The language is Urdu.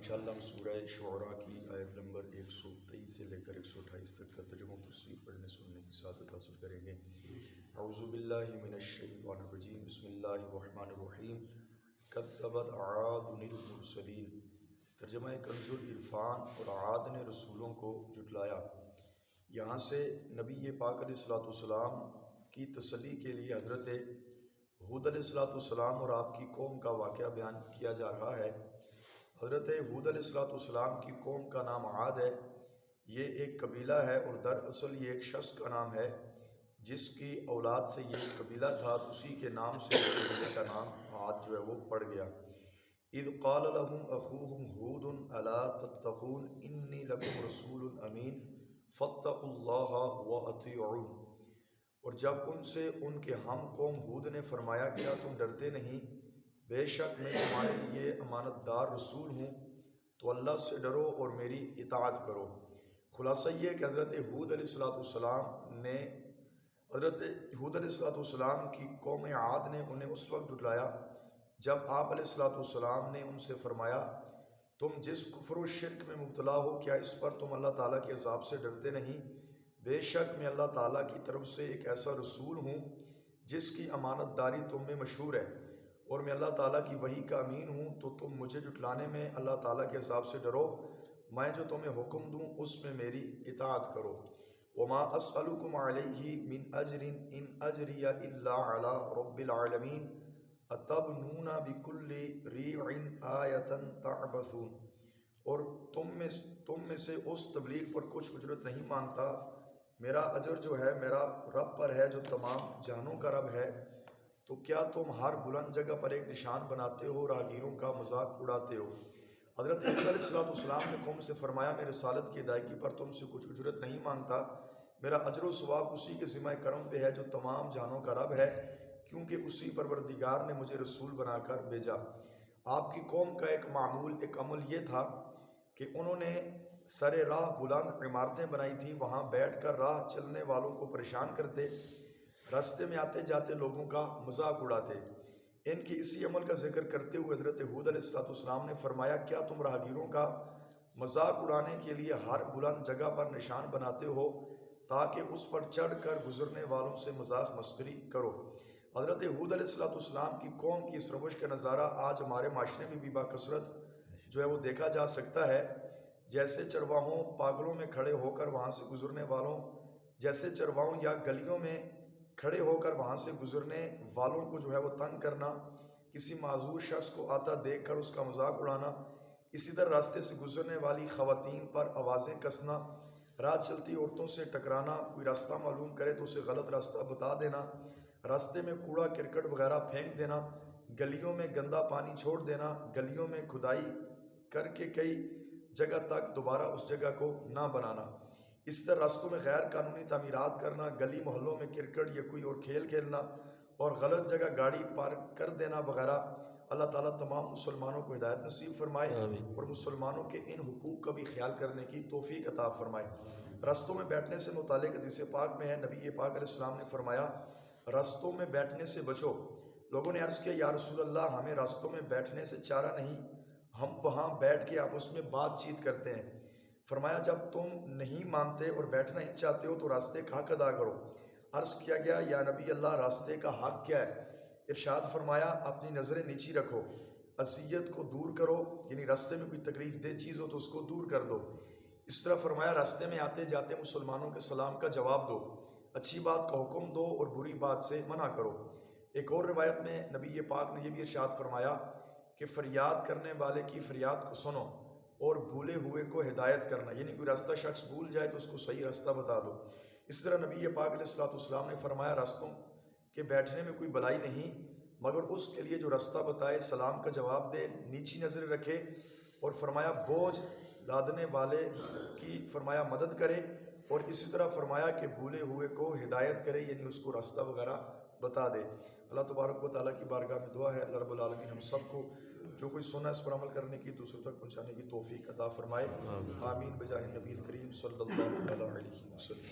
انشاءاللہ ہم سورہ شعراء کی آیت نمبر 123 سے لے کر 128 تک کا ترجمہ تفسیر پڑھنے سننے کی سعادت حاصل کریں گے۔ اعوذ باللہ من الشیطان الرجیم، بسم اللہ الرحمن الرحیم۔ کذبت عاد المرسلین، ترجمہ کنز العرفان۔ اور عاد نے رسولوں کو جھٹلایا۔ یہاں سے نبی پاک علیہ السلام کی تسلی کے لیے حضرت ہود علیہ السلام اور آپ کی قوم کا واقعہ بیان کیا جا رہا ہے۔ حضرت ہود علیہ السلام کی قوم کا نام عاد ہے۔ یہ ایک قبیلہ ہے اور دراصل یہ ایک شخص کا نام ہے جس کی اولاد سے یہ قبیلہ تھا، اسی کے نام سے اس قبیلے کا نام عاد جو ہے وہ پڑ گیا۔ اذ قال لهم اخوهم ہود الا تتقون انی لکم رسول امین فاتقوا اللہ واطیعون۔ اور جب ان سے ان کے ہم قوم ہود نے فرمایا، کیا تم ڈرتے نہیں؟ بے شک میں تمہارے لیے امانت دار رسول ہوں، تو اللہ سے ڈرو اور میری اطاعت کرو۔ خلاصہ یہ کہ حضرت ہود علیہ السلام کی قوم عاد نے انہیں اس وقت جھٹلایا جب آپ علیہ السلام نے ان سے فرمایا، تم جس کفر و شرک میں مبتلا ہو، کیا اس پر تم اللہ تعالیٰ کے عذاب سے ڈرتے نہیں؟ بے شک میں اللہ تعالیٰ کی طرف سے ایک ایسا رسول ہوں جس کی امانت داری تم میں مشہور ہے، اور میں اللہ تعالیٰ کی وحی کا امین ہوں، تو تم مجھے جھٹلانے میں اللہ تعالیٰ کے عذاب سے ڈرو۔ میں جو تمہیں حکم دوں اس میں میری اطاعت کرو۔ وما اسألکم علیہ من اجر ان اجری الا علی رب العالمین اتبنون بکل ریع آیۃ تعبثون۔ اور تم میں سے اس تبلیغ پر کچھ اجرت نہیں مانگتا، میرا اجر جو ہے میرا رب پر ہے جو تمام جہانوں کا رب ہے۔ تو کیا تم ہر بلند جگہ پر ایک نشان بناتے ہو، راہگیروں کا مذاق اڑاتے ہو؟ حضرت عیسیٰ علیہ السلام نے قوم سے فرمایا، میں رسالت کی ادائیگی پر تم سے کچھ اجرت نہیں مانگتا، میرا اجر و ثواب اسی کے ذمہ کرم پہ ہے جو تمام جہانوں کا رب ہے، کیونکہ اسی پروردگار نے مجھے رسول بنا کر بھیجا۔ آپ کی قوم کا ایک عمل یہ تھا کہ انہوں نے سر راہ بلند عمارتیں بنائی تھیں، وہاں بیٹھ کر راہ چلنے والوں کو پریشان کرتے، راستے میں آتے جاتے لوگوں کا مذاق اڑاتے۔ ان کی اسی عمل کا ذکر کرتے ہوئے حضرت ہود علیہ السلام نے فرمایا، کیا تم راہگیروں کا مذاق اڑانے کے لیے ہر بلند جگہ پر نشان بناتے ہو تاکہ اس پر چڑھ کر گزرنے والوں سے مذاق مسخری کرو؟ حضرت ہود علیہ السلام کی قوم کی اس روش کا نظارہ آج ہمارے معاشرے میں بھی باکثرت جو ہے وہ دیکھا جا سکتا ہے۔ جیسے چرواہوں پاگلوں میں کھڑے ہو کر وہاں سے گزرنے والوں جیسے چرواہوں یا گلیوں میں کھڑے ہو کر وہاں سے گزرنے والوں کو جو ہے وہ تنگ کرنا، کسی معذور شخص کو آتا دیکھ کر اس کا مذاق اڑانا، اسی طرح راستے سے گزرنے والی خواتین پر آوازیں کسنا، راہ چلتی عورتوں سے ٹکرانا، کوئی راستہ معلوم کرے تو اسے غلط راستہ بتا دینا، راستے میں کوڑا کرکٹ وغیرہ پھینک دینا، گلیوں میں گندا پانی چھوڑ دینا، گلیوں میں کھدائی کر کے کئی جگہ تک دوبارہ اس جگہ کو نہ بنانا، اس طرح راستوں میں غیر قانونی تعمیرات کرنا، گلی محلوں میں کرکٹ یا کوئی اور کھیل کھیلنا اور غلط جگہ گاڑی پارک کر دینا وغیرہ۔ اللہ تعالیٰ تمام مسلمانوں کو ہدایت نصیب فرمائے اور مسلمانوں کے ان حقوق کا بھی خیال کرنے کی توفیق عطا فرمائے۔ راستوں میں بیٹھنے سے متعلق حدیث پاک میں ہے، نبی پاک علیہ السلام نے فرمایا، راستوں میں بیٹھنے سے بچو۔ لوگوں نے عرض کیا، یا رسول اللہ، ہمیں راستوں میں بیٹھنے سے چارہ نہیں، ہم وہاں بیٹھ کے آپس میں بات چیت کرتے ہیں۔ فرمایا، جب تم نہیں مانتے اور بیٹھنا ہی چاہتے ہو تو راستے کا حق ادا کرو۔ عرض کیا گیا، یا نبی اللہ، راستے کا حق کیا ہے؟ ارشاد فرمایا، اپنی نظریں نیچی رکھو، اذیت کو دور کرو، یعنی راستے میں کوئی تکلیف دہ چیز ہو تو اس کو دور کر دو۔ اس طرح فرمایا، راستے میں آتے جاتے مسلمانوں کے سلام کا جواب دو، اچھی بات کا حکم دو اور بری بات سے منع کرو۔ ایک اور روایت میں نبی پاک نے یہ بھی ارشاد فرمایا کہ فریاد کرنے والے کی فریاد کو سنو اور بھولے ہوئے کو ہدایت کرنا، یعنی کوئی راستہ شخص بھول جائے تو اس کو صحیح راستہ بتا دو۔ اس طرح نبی پاک علیہ السلام نے فرمایا، راستوں کے بیٹھنے میں کوئی بلائی نہیں مگر اس کے لیے جو راستہ بتائے، سلام کا جواب دے، نیچی نظر رکھے، اور فرمایا بوجھ لادنے والے کی فرمایا مدد کرے، اور اسی طرح فرمایا کہ بھولے ہوئے کو ہدایت کرے، یعنی اس کو راستہ وغیرہ بتا دے۔ اللہ تبارک و تعالیٰ کی بارگاہ میں دعا ہے، اللہ رب العالمین ہم سب کو جو کوئی سنا اس پر عمل کرنے کی، دوسروں تک پہنچانے کی توفیق عطا فرمائے۔ آمین بجاہ نبی کریم صلی اللہ علیہ وسلم۔